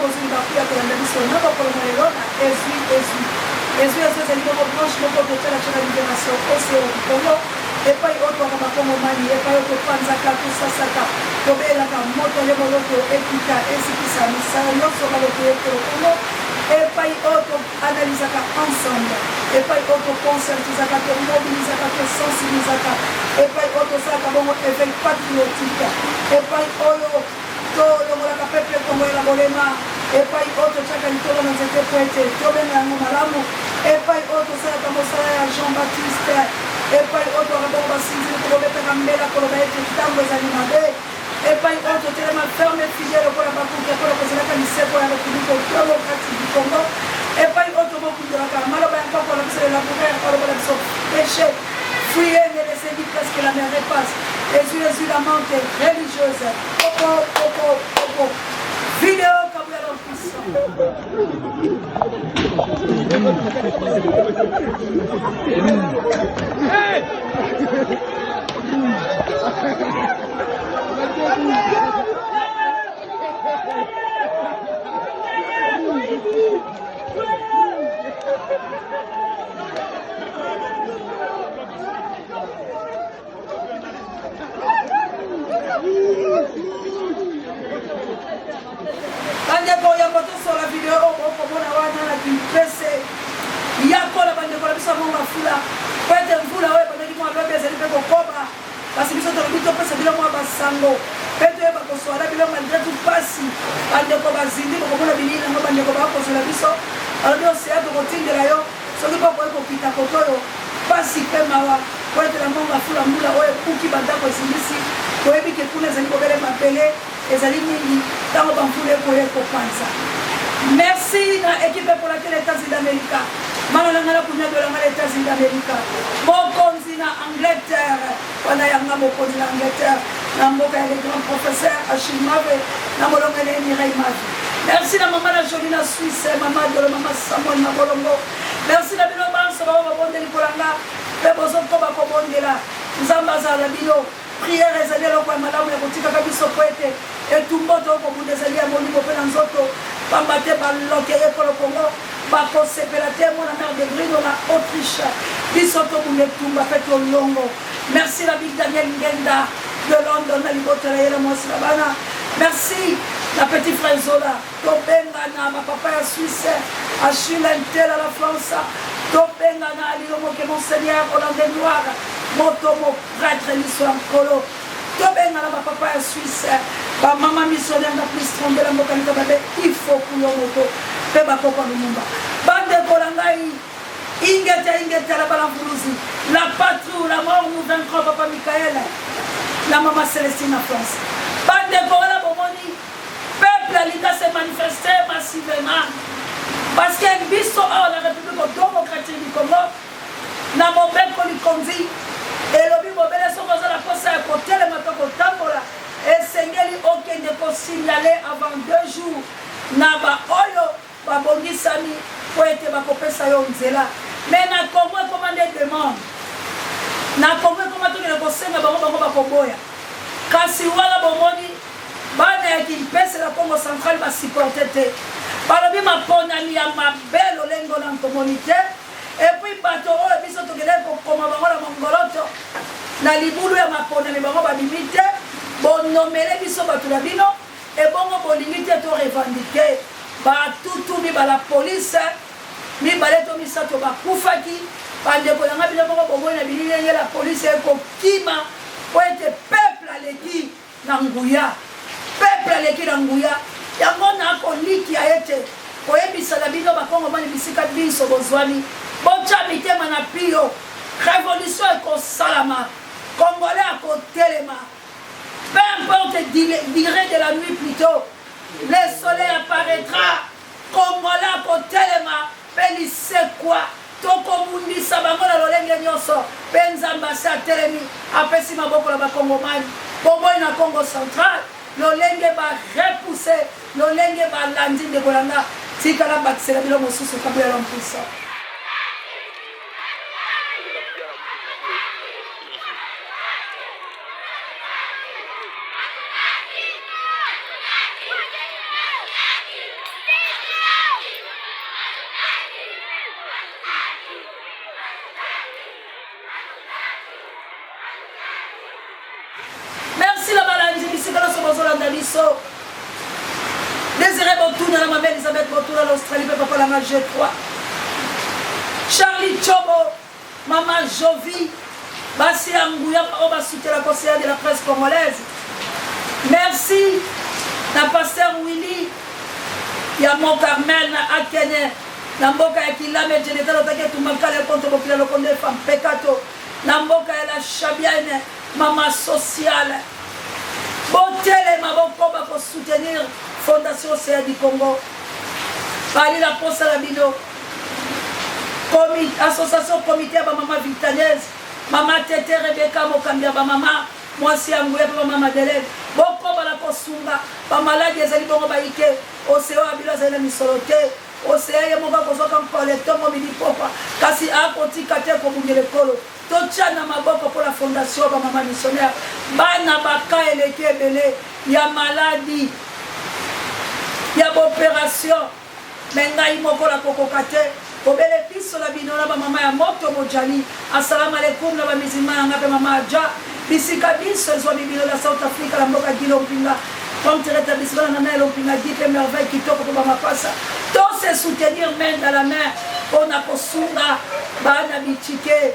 bozwi bakuya kolanda biso na bakoloma lelo na ezwi ezali bongo branche moko totala tya na libération océo congo epai oyo twaka bakongomani epai oyo topanzaka tosasaka tobelaka moto ye moloto ekita esikisa misala nyonso baloto yekolo kongo epai oyo toanalizaka ensemble epai oyo toconcertizaka tomobilizaka tosensibilizaka epai oyo tosalaka bongo éveil patriotique epai oyo tolongolaka peple kongo ya bolema epai oyo totyaka litolo na nzete po ete tobenga yango malamu epai oyo tosalaka mosala ya Jean Baptiste epai oyo twaka bongo basinzili tobobetaka mbela koloba ete ntango ezali mabe epai oyo totelema ferme fidèle lokola bakuki akola kozalaka liseko ya république démocratique du Congo epai oyo tobokundelaka maloba ya mpako na biso elabourere alobola biso péché fuyez ne laissez-y presque la mer repasse ezwi la menthe religieuse popo vidéo kabuya l'impuissant bandeko yango tosola video oyo bokomona wana na bimpese yakola bandeko na biso yango mafula po ete mvula oyo bandeki mwa lobi ezali mpe kokoba kasi biso tolobi topesa bino mwa basango mpe toyeba koswala bino malgré tout mpasi bandeko bazindi bokomona bilili yango bandeko bakosola biso alobi oseya tokotindela yo soki mpo koye kokita koto oyo mpasi mpe mawa po ete yango mafula mbula oyo ekuki bandako esingisi toyebi ke kuna ezali kobele mabele ezali mingi ntango bamvula ekoye kopanza merci na équipe pour laquelle États-Unis d'Amérique mana nanga na kunya dolanga les États-Unis d'Amérique mokonzi na Angleterre wana yanga mokonzi na Angleterre na mboka ya les grands professeurs Achille Mave na molongele Mireille Mave merci na mama na Jolie na Suisse mama Dolo mama Samuel na Bolongo merci na bino banso bao babondeli kolanga mpe bozokoba kobondela nzambe azala bino prière ezali eloko ya malamu ya kotikaka biso po ete etumboto okobunda ezali ya molimo mpe na nzoto pamba te baloke ekolo kongo bakosepela te mona mare de grino na autriche biso tobunda etumba mpe tolongo merci la big Daniel Ngenda de London na libotela ye na mwasi na bana merci la petit frère Zola tobengana bapapa ya Suisse Achille Ntela la France tobengana aliyomoke monseigneur Hollande Noir moto mo prêtre liso ya nkolo tobengana bapapa ya Suisse bamama missionnaire na plus trombe la mboka nika babe ifo kuyo moto mpe bakopa lumumba bandeko na ngai ingete la balamvuluzi la patrie la mort nous vaincra papa Michael la mama Célestine en France bandeko wana bomoni peuple alinga se manifester massivement parce que biso awa la république démocratique du Congo na mobeko likonzi elobi mobele soko ozala posa ya kotelema to kotambola esengeli okende kosignale avant 2 jours na baoyo babongisami po ete bakopesa yo nzela mais na Congo ekoma nde demande na Congo ekoma tokende kosenga bango bakoboya kasi wana bomoni bana ya kimpese na Congo central basupporte te balobi maponami ya mabe lolengo na ntomoni te epuis bato oyo biso tokende kokoma bango na mongoloto na libulu ya maponami bango babimi te bonomele biso bato na bino ebongo bolingi te to revendike batutu mibala polise mibale to misato bakufaki bandeko nanga bino moko bomoi na bilili ndenge la polise ekokima po ete peuple aleki na nguya yango nakolikia ete koyebisala bino bakongomani bisika biso bozwami botya mitema na pio révolution ekosalama congolais akotelema peu importe durée de la nuit plutôt le soleil apparaîtra congolais akotelema mpe lisekwa tokomundisa bango na lolenge nyonso mpe nzambe ase atelemi apesi maboko na bakongomani bomoi na Congo central lolenge barepousse lolenge balandi ndeko nanga tikala bakisela bilo mosusu kabuya l'impuissant. biso Désiré Botuna la maman Elisabeth Botuna l'Australie papa la G3 Charlie Chobo maman Jovi Bassi Angouya on va soutenir la conseillère de la presse congolaise. Merci na pasteur Willy ya mon Carmel na Akene na mboka ya Kilame Jeneta lotake tumakale contre populaire le konde femme pekato na mboka ya la Chabiane mama sociale botele maboko ba pour soutenir Fondation CA du Congo bali la poste la bino association comité ba mama Vitanaise mama Tete Rebecca Mokambia ba mama mwasi Angouya ba mama Madeleine boko ba la kosunga ba maladi ezali bongo ba ike océan abila zela misolote océan ye moka kozoka collecteur mo bidi popa kasi akotika te ko bungele kolo tochana maboko pour la fondation ba mama missionnaire bana baka eleke ebele ya maladi ya opération mengai moko la kokokate kobele piso la binola ba mama ya moto mojali assalamu alaikum na ba mizima ngape mama aja bisika biso zo bibino la South Africa la mboka gilo mpinga comme rétablissement na nelo mpinga dipe merveille kitoko ko ba mapasa tous se soutenir main dans la main on a kosunga bana bichike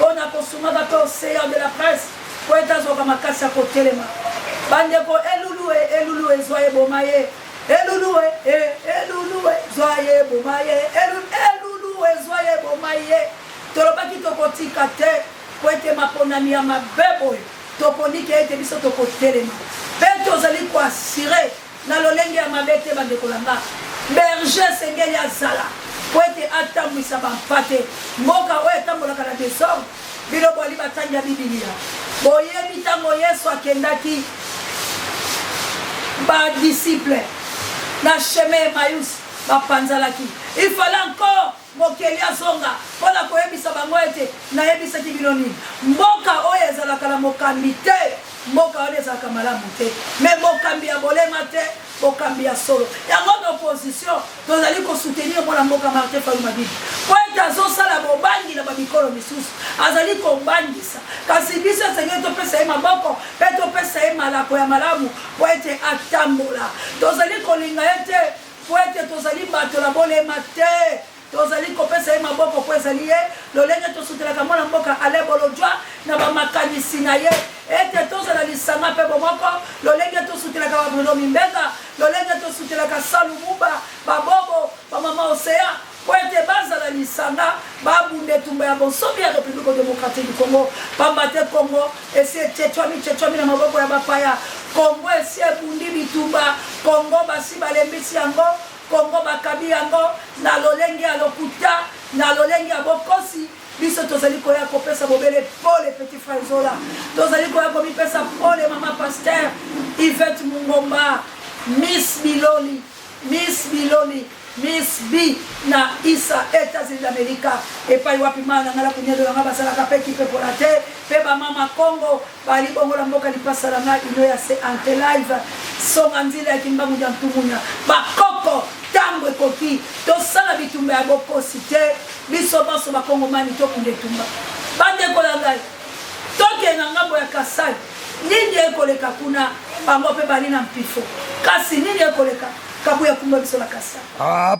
on a kosunga ba océan de la presse pour etazo ka makasa ko telema bande ko elulu zoye bomaye elulu zoye bomaye elulu zoye bomaye tolobaki tokotika te po ete maponami ya mabebo toponiki ete biso tokotelema mpe tozali koassire na lolenge ya mabe te bandeko na nga berger sengeli azala po ete atambwisa bampate mboka oyo etambolaka na desordre bino boli batangi ya bibilia boyebi ntango yesu akendaki badisciple na chemin Emmaüs bapanzalaki il fallait encore mokeli azonga mpona koyebisa bango ete nayebisaki bino nini mboka oyo ezalaka na mokambi te mboka oyo ezalaka malamu te me mokambi ya bolema te mokambi ya solo yango na opposition tozali kosoutenir mpona mboka Martin Fayulu Madidi po ete azosala bobangi na bamikolo misusu azali kobangisa kasi biso esengeli topesa ye maboko mpe topesa ye malako ya malamu po ete atambola tozali kolinga ye te po ete tozali bato na bolema te tozali kopesa ye maboko po ezali ye lolenge tosutelaka mwana mboka ale bolojwa na bamakanisi na ye ete tozala lisanga mpe bomoko lolenge tosutelaka babruno mimbenga lolenge tosutelaka salumuba babobo bamama océan po ete bazala lisanga babunda etumba ya bonsomi ya république démocratique du Congo pamba te Congo esi ececwami na maboko ya bapaya Congo esi ebundi bitumba Congo basi balembisi yango Congo bakabi yango na lolenge ya lokuta na lolenge ya bokosi biso tozali koya kopesa bobele pole petit frère Zola tozali koya komipesa pole mama pasteur Yvette Mungomba Miss Biloli Miss B na Isa États-Unis d'Amérique epai wapi mana ngala kunyelo nga basalaka pe kipe pola te pe ba mama Congo bali bongo la mboka lipasa la nga ino ya se ante live songa nzila ya kimbangu ya ntumunya bakoko tango ekoki tosala bitumba ya bokosi te biso baso bakongomani tokunde tumba bande kola ngai toke na ngambo ya Kasai nini ekoleka kuna bango pe bali na mpifo kasi nini ekoleka kabuya kumba biso la Kasai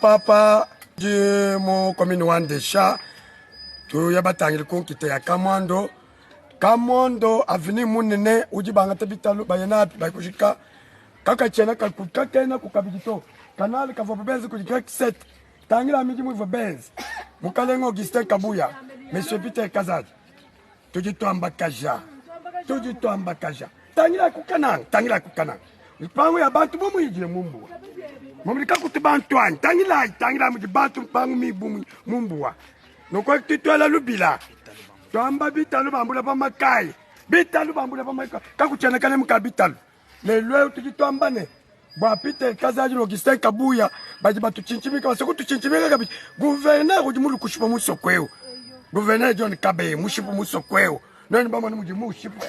papa je mo commune wandesha to ya batangile konkite ya Kamondo avenue munene uji banga tabitalo bayana bayikushika kaka chena kalkuka tena kukabijito kanali kavobenzi kujika 7 tangira miji mu vobenzi mukalengo Augustin Kabuya monsieur Peter Kazaji tujitwamba kaja tangira kukanang pango ya bantu bomu yijile mumbu momulika kutubantu tangira mu bantu pango mi bumu mumbuwa noko titwala lubila twamba bitalo bambula bamakai kakuchana kale mukabitalo lelo tujitwambane bwa Peter Kazaji Augustin Kabuya baji batuchinchimika basoko tuchinchimika kabi gouverneur ujimulu kushipa musokweo gouverneur John Kabe mushipa musokweo nani bama ni mujimu mushipa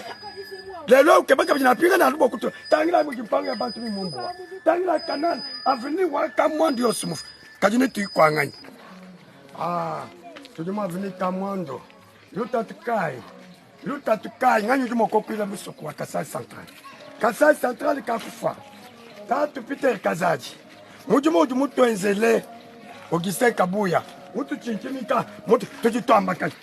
lelo kebaka bina pinga na lubo kuto tangira mujimpango ya bantu mumbo tangira kanal avenue wa Kamondo yosmu kajine tuikwanganya tujuma avenue Kamondo lutatukai nganyu jumo kopila musoko wa Kasai Central Kasai Central kakufa. Tatu Peter Kazaji. Mujumoju mutu enzele. Augustin Kabuya. Mutu chinchimika. Mutu tujitwambakaji.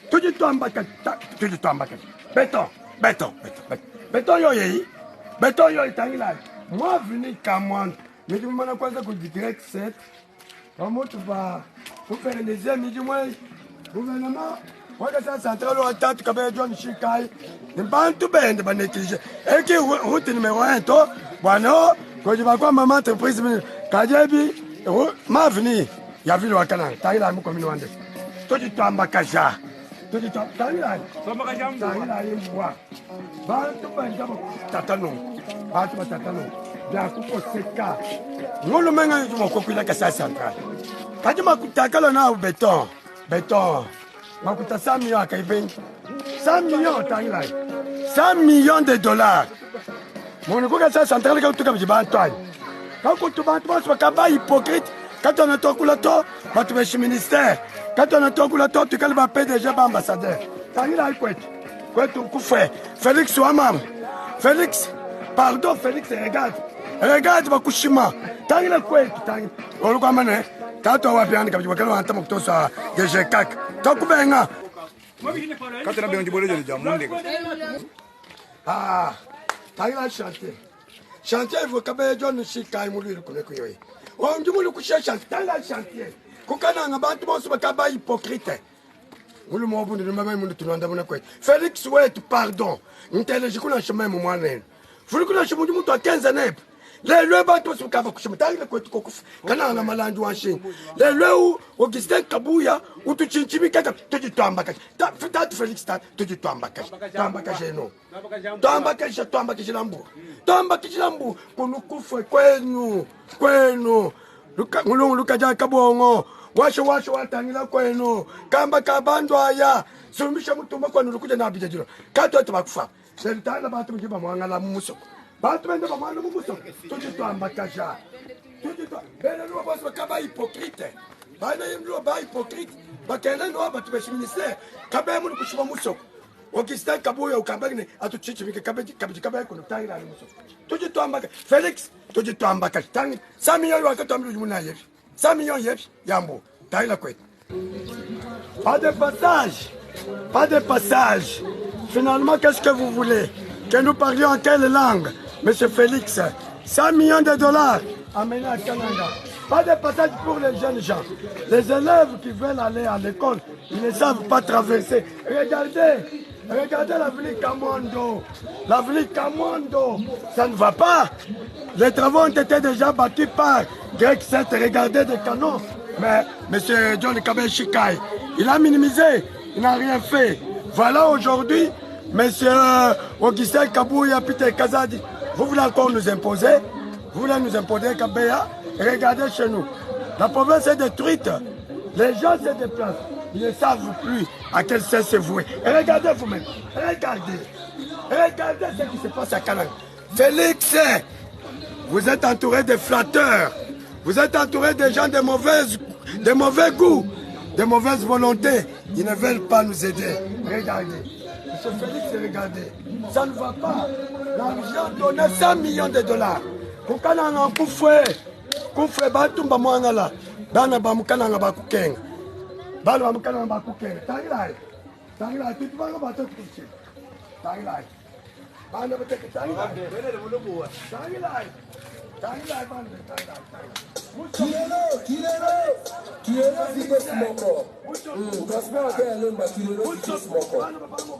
Beton yoyi. Beton yoyi tangila. Moi venu Kamwan. Midi mwana kwanza ku direct set. Mutu va. Pour faire une deuxième midi moi. Gouvernement. Waka central wa tatu kabe John Shikai. N'importe bende banekije. Eki route numéro 1 to. Bwana ko jiba kwa mama entreprise kajebi ma vini ya vile wakana. Taila mu komini wande. Toji twamba kaja. Toji twamba kaja. Taila yimwa. Bantu banja tatano. Bantu tatano. Ya kuko seka. Ngolo menga yumo kokila kasa central. Kajima kutakala na beton. Beton. Makuta 100 millions à Kaibeng. 100 millions, Tanglai. 100 millions de dollars. Mon égo, ça central, quand tu as dit, quand tu vas hypocrite, quand on a ton coulato, tu vas chez le ministère. Quand on a ton coulato, tu vas PDG, ambassadeur. Tanglai, quoi, tu fais. Félix Ouamam. Félix, pardon, Félix, regarde. Regarde, Bakushima. Tanglai, quoi, Tanglai. On le voit maintenant. Quand tu vas bien, tu vas quand tu vas DG4. Tokubenga. Quand on a bien du boulot de diamant. Ah, Taïla chanter. Chanter, vous avez John Shikai Moulu Kunekoy. On dit Moulu Kusha chanter, Taïla chanter. Kokana Nabantu Bakaba hypocrite. Vous le mot de même de Tunanda. Félix Ouet, pardon. Une telle je chemin moine. Vous le connaissez à 15 années. Les lois bateaux sont capables de se mettre quand on a malade en Chine. Les lois Augustin Kabuya ou tu chinchimika, tu dis Tambaka. Faites Félix, tu dis Tambaka. Tambaka, non. Tambaka, Lambu. Tambaka, Lambu. Pour nous couvrir, Quenu. Lukaja Kabongo. Washa, Watangila, Quenu. Kambaka, Bandoya. Sumisha Mutumba, Lukuja Nabija. Kato to Bakfa. C'est le temps là-bas, tu me dis, Mamma la Mousso. Batumende ba mwana mubuso tujitwa ambakaja tujitwa bele no boss bakaba hypocrite bana yimlo ba hypocrite bakena no batubesha ministère kabe mu kushiba muso Augustin Kabuya ukabagne atuchichimike kabe kuno tangira muso tujitwa ambaka Félix tujitwa ambakaja tangi 100 millions wakatambi jumuna yebi 100 millions yebi yambo taila kwetu pas de passage finalement qu'est-ce que vous voulez que nous parlions en quelle langue? Monsieur Félix, 100 millions de dollars amenés à Canada. Pas de passage pour les jeunes gens. Les élèves qui veulent aller à l'école, ils ne savent pas traverser. Regardez l'avenue Kamondo. L'avenue Kamondo, ça ne va pas. Les travaux ont été déjà bâtis par Greg 7. Regardez des canons. Mais monsieur John Kabe Shikai, il a minimisé, il n'a rien fait. Voilà aujourd'hui, monsieur Augustin Kabuya, Peter Kazadi. Vous voulez encore nous imposer? Vous voulez nous imposer Kabeya? Regardez chez nous. La province est détruite. Les gens se déplacent. Ils ne savent plus à quel sens se vouer. Et regardez vous-même. Regardez. Regardez ce qui se passe à Canaan. Félix, vous êtes entouré de flatteurs. Vous êtes entouré de gens de mauvais goût, de mauvaise volonté. Ils ne veulent pas nous aider. Regardez. Monsieur Félix, regardez. Ça ne va pas. L'argent donné 100 millions de dollars. Kokana nga kufwe batumba mwangala. Bana bamukana nga bakukenga. Bana bamukana nga bakukenga. Tangilai. Tutubanga bato kuche. Tangilai. Bana bateke tangilai. Tangilai bana. Kirelo fike smoko. Ukasema kwa lomba kirelo fike smoko.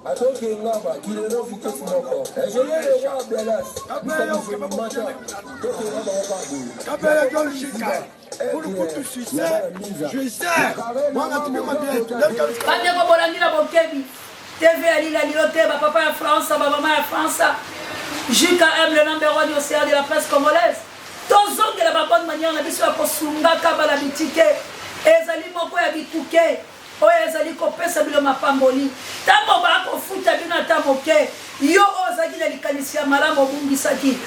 Atoke ngaba kirelo fike smoko. Ejele wa belas. Kabela John Shikai. Pour le coup, tu suis je sais. Moi, tu me bien. Bandeko Bolandina Bokebi. TV Alila Lilote, papa à France, maman à France. JKM, le number 1 du océan de la presse congolaise. Tozonge la bonne manière, la biso ya kosunga kaba la bitike. Ezali moko ya bituke. Oyo ezali kopesa bilo mapamboli. Tango ba kofuta bino ata moke. Yo ozaki na likanisi ya malamu obungisaki.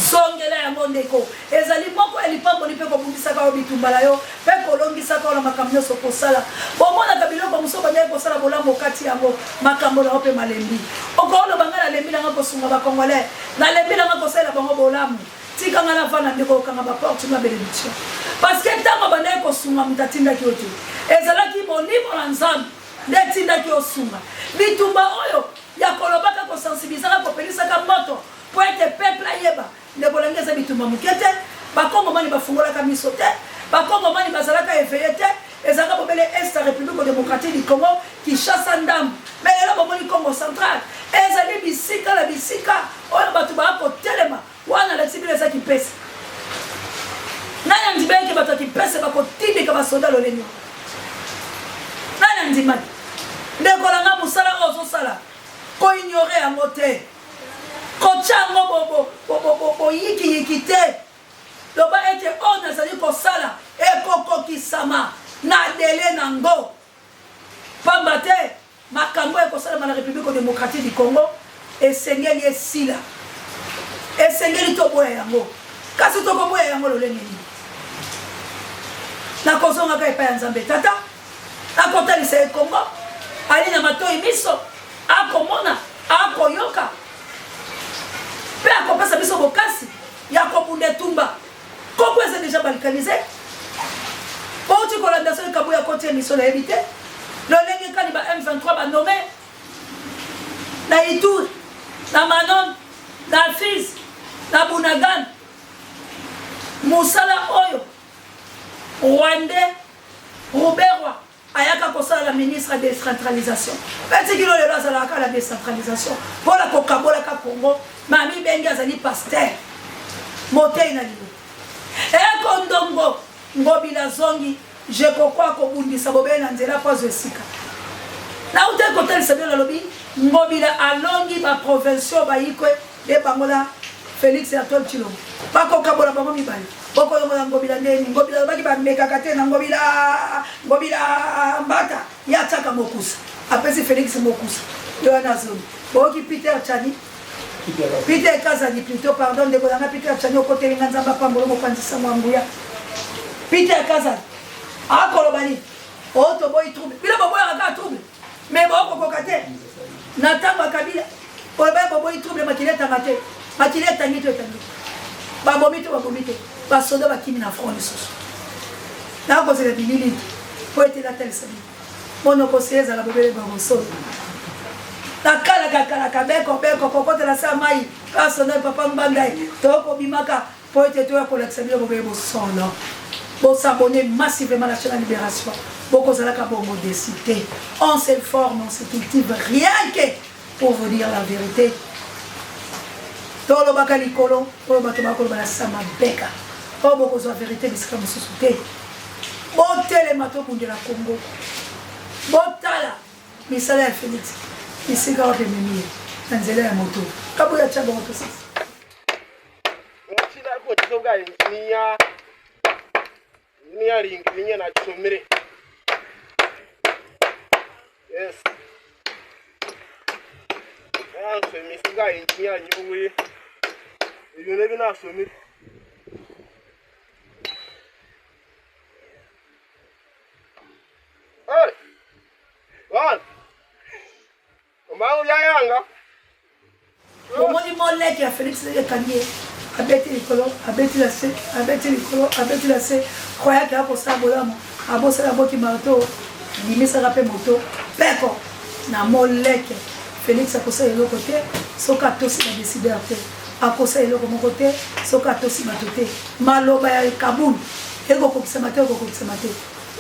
Zongela yango ndeko. Ezali moko ya lipamboli pe kobungisaka yo bitumbala yo. Pe kolongi bakokisaka wana makambo nyonso kosala bomonaka biloko mosusu bandeki kosala bolamu okati yango makambo na yo mpe malembi okoloba ngai nalembi nanga kosunga bakongolais nalembi nanga kosalela bango bolamu tikanga na vana ndeko okanga baporte na bénédiction parce que ntango bandeki kosunga moto atindaki yo te ezalaki molimo na nzambe nde etindaki osunga bitumba oyo ya kolobaka kosensibilizaka kopelisaka moto po ete peuple ayeba ndeko nange eza bitumba moke te bakongomani bafungolaka miso te bakongomani bazalaka eveye te ezalaka bobele est république démocratique du Congo Kinshasa ndambu mais lelo bomoni Congo central ezali bisika na bisika oyo bato bakotelema wana lesibila eza kipesa nani andimaki bato ya kipesa bakotindika basoda lolenge nani andimaki ndekolanga mosala oyo ozosala koignore yango te kotya yango boyikiyiki te loba ete oyo nazali kosala ekokokisama na dele nango pamba te makambo ekosalama na république démocratique du Congo esengeli esila esengeli toboya yango kasi tokoboya yango lolenge nini nakozongaka epai ya nzambe tata nakotalisa ye Congo ali na matoi miso akomona akoyoka mpe akopesa biso bokasi ya kobunda etumba Congo eza déjà balkanisé bauti kolanda so ekabo ya koti ya miso nayebi te lolenge kani ba M23 banome na Ituri na Manon na Fizi na Bunagana mosala oyo Rwandais Roberwa ayaka kosala la ministre de décentralisation batikilo lelo azalaka la décentralisation mpona kokabolaka Congo mami bengi azali pasteur motei na lilo ekondongo ngobila zongi je kokwa kobundisa bobele na nzela pazo esika na ute kotelisa bino nalobi ngobila alongi baprovinsio bayikwe de bangola Félix Antoine Tshilombo bakokabola bango mibale bokolongola ngobila ndeni ngobila lobaki bamekaka te na ngobila mbata yatiaka mokusa apesi Félix mokusa yo wana zoni boyoki Peter Tchani Peter Kazani plutôt pardon ndeko nanga Peter Tchani okotelinga nzambe apambolo mopanzisa mwanguya Peter Kazani akoloba nini oyo toboyi trouble bino boboyaka kaka trouble mais bokokoka te na ntango ya Kabila oloba boboyi trouble makili etanga te makili etangi to etangi babomi te basoda bakimi na front lisusu nakozela bilili po ete natalisa bino monokose ezala bobele bamosolo nakalaka beko kokotela sa mai basoda papa mbandai tokobimaka po ete toya kolakisa bino bobele bosolo bosabone massivement la chaîne de libération bokozalaka bongo décidé on se forme on se cultive rien que pour vous dire la vérité tolobaka likolo oyo bato bakoloba na sama beka oyo bokozwa vérité bisika mosusu te botelema tobundela Congo botala misala ya Félix bisika wape memie na nzela ya moto kaboya tya bongo tosisi niya na chomere yes so misiga niya nyuwe you never know chomere hey wan ombangu ya yanga omoni moleki ya Félix ekanie abeti likolo abeti la se croyaki akosala bolamu abosala boki marto limisaka mpe moto peko na moleke Félix akosala eloko te soki atosi na décideur te akosala eloko moko te soki atosi bato te maloba ya kabundu ekokokisama te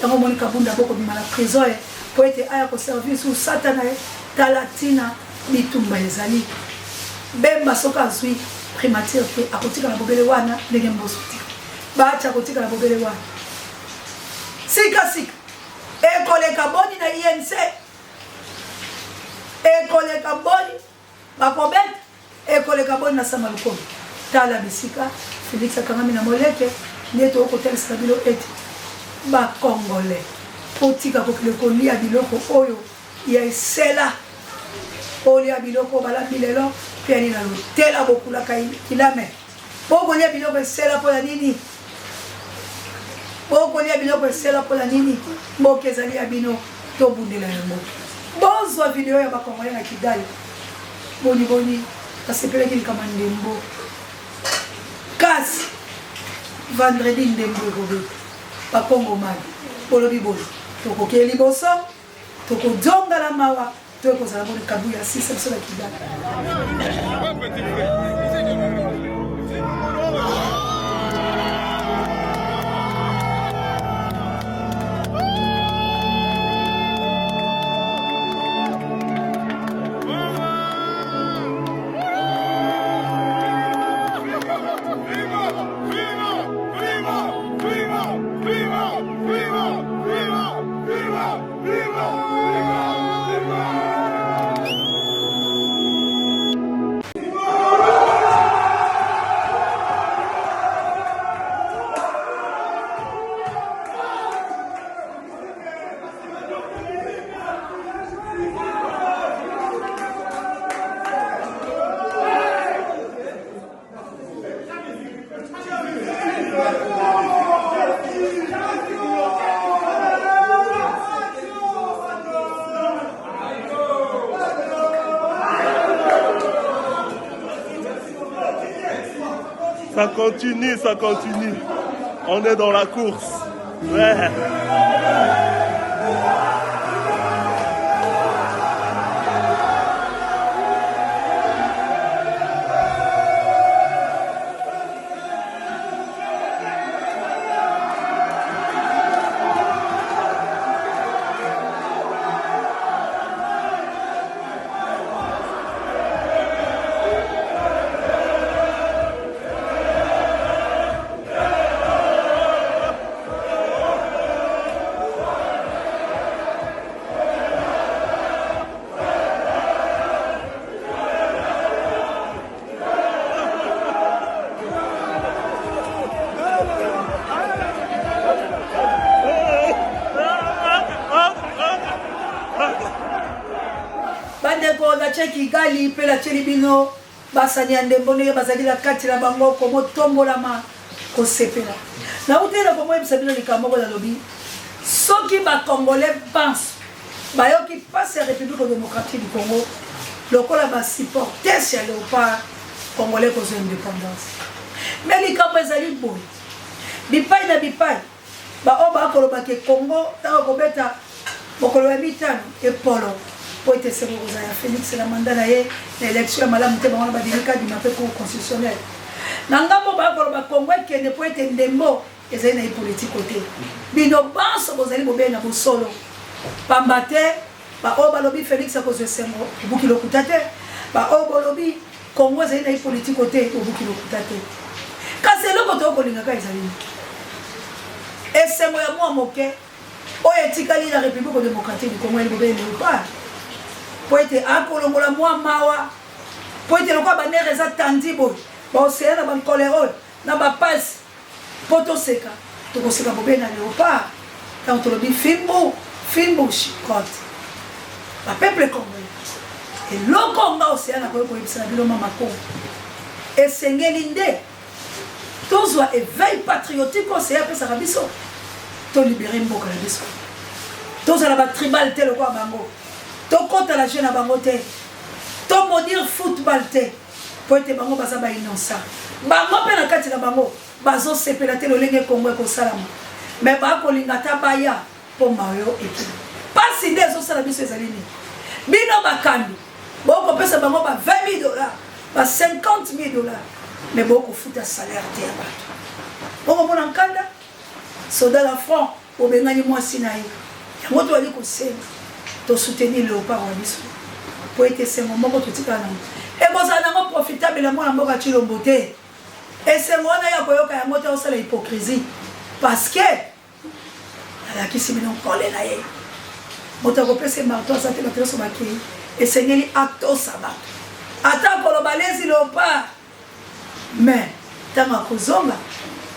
yango moni kabundu abokobima na prison ye po ete aya koservir su satana ye talatina bitumba ezali bemba soki azwi primature te akotika na bobele wana ndenge mboso te baati akotika na bobele wana sikasika ekoleka boni na INC ekoleka boni bakobeta ekoleka boni na sama lukomi tala bisika Félix akangami na moleke nde tokotelisa bilo ete bakongole potika kokile kolia biloko oyo ya esela olia biloko balambi lelo mpe ani na lotela bokulaka kilame bokolia biloko esela mpo ya nini bokolia biloko esela mpona nini mboka ezali ya bino tobundela yango bozwa video ya bakongole na Kigali boni basepelaki likama ndembo kasi vendredi ndembo ekobeta bakongomani bolobi boyo tokokee liboso tokozongala mawa tokozala boni kabu ya 6 biso na Kigali. Ça continue. On est dans la course. Ouais. Kigali pe la Chelibino basani ndembo ne bazali la kati la bango komo tombolama ko sepela na utela komo ebisabino likamoko la lobi soki ba congolais pense bayoki passe la République démocratique du Congo lokola ba supporter chez Léopard congolais ko indépendance mais likambo ezali boy bipai na bipai ba oba koloba ke Congo ta ko beta bokolo ya bitano e polo pour être sûr que Félix la mandat na l'élection malamu te bango ba délicat du mapé constitutionnel nangambo ba ko ba Congo ke ne pour être ndembo ezali na politique côté bino banso bozali bobena bo solo pambate ba oba lobi Félix akozo sengo buki lokutate ba oba lobi Congo ezali na politique côté buki lokutate kasi loko to ko linga ka ezali esengo ya mwa moke oyo etikali la République démocratique du Congo elobene pas pour être akolongola moi mawa pour être lokwa banere eza tandibo ba océan na ban colérol na ba passe poto seka to seka bobena Léopard tant to lobi fimbo shikot ba peuple congolais et lokonga océan na ko yebisa bilo mama ko esengeli nde tozwa éveil patriotique océan pe sa biso to libérer mboka la biso tozwa la ba tribal tel ko bango tokota la jeune bangote to modire football te po ete bango baza ba innocent bango pe na kati na bango bazo sepela te lolenge Congo ko salama mais ba ko lingata baya po mayo eki pasi dezo sala biso ezalini bino bakandu boko pesa bango ba $20 ba $50,000 mais boko futa salaire te ya bato boko mona nkanda soda la front obengani mwasi na ye yango to ali ko senga to soutenir Léopard wa biso pour être sengo moko tutika na e boza na profitable la mwana mboka Chilombo te e sengo na ya koyoka ya moto osala hypocrisie parce que la kisi bino kole na ye moto ko pese marto sa te ba teso baki e sengeli acto sabat ata ko lo balezi Léopard mais tanga kozonga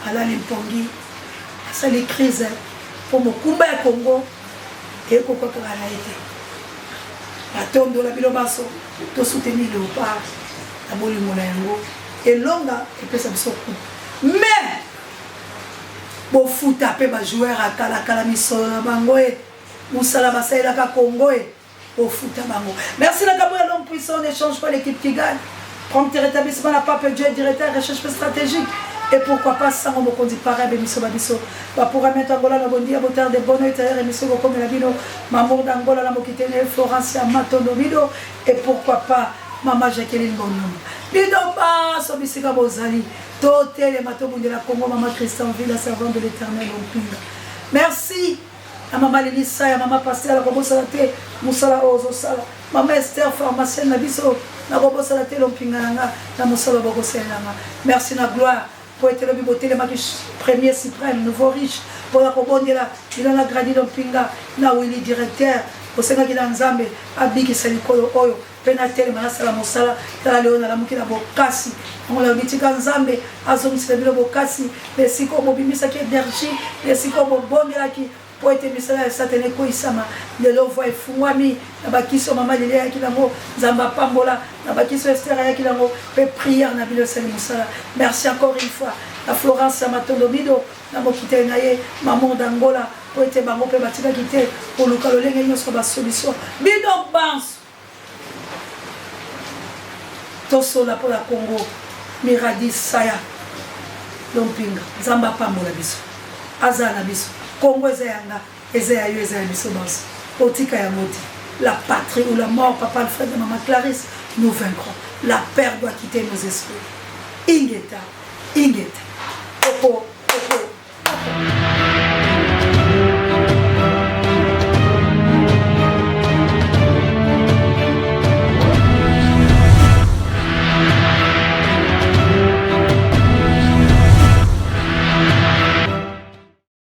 ala limpongi asali crise pour mokumba ya Congo et pourquoi que la été atondo la bilobaso to soutenir Léopard la bolingo na yango et longa et pesa biso mais bofuta pe ba joueur akala kala misolo na bango e musala basaila ka Congo e bofuta bango. Merci la Gabriel l'homme puissant, n'échange pas l'équipe qui gagne. Prompt rétablissement la Pape Dieu directeur recherche stratégique. Et pourquoi pas ça on me conduit pareil émission babiso va pour mettre Angola la bondia boteur de bonheur intérieur émission comme la bino maman d'Angola la mokitene Florence Matonomido et pourquoi pas maman Jacqueline Bonhomme bido ba so bisika bozali totele matobu de la Congo maman Christian Villa servant de l'Éternel au pire. Merci à maman Lelissa à maman Pasteur la Congo salate musala ozo sala maman Esther pharmacienne la biso na Congo salate lompinga na musala bogo selanga. Merci na gloire pour être le biboté, le premier suprême, nouveau riche, pour la Kobondela, il en a grandi dans Pinga, là où il est directeur, au Sénat qui est dans Zambé, à Biki Salikolo Oyo, Penatel, Manasala Mosala, Léona, la Mukina Bokasi, on l'a dit dans Zambé, à Zom Sibilo Bokasi, les Siko Bobimisa qui est énergie, les Siko Bobondela qui pour être misala satane ko isama de l'envoi fumami na bakiso mama lele ya kilango zamba pambola na bakiso Esther ya kilango pe prière na bilo sali musala. Merci encore une fois la Florence Matonomido na mokite naye maman d'Angola pour être bango pe batika kite pour le kalolenge nyonso ba solution bido bans tosola pour la Congo Miradi Saya Lompinga zamba pambola biso azana biso Congo ezayanga ezayayo ezaya biso banso otika ya moti la patrie ou la mort papa le frère de maman Clarisse nous vaincrons la peur doit quitter nos esprits ingeta Popo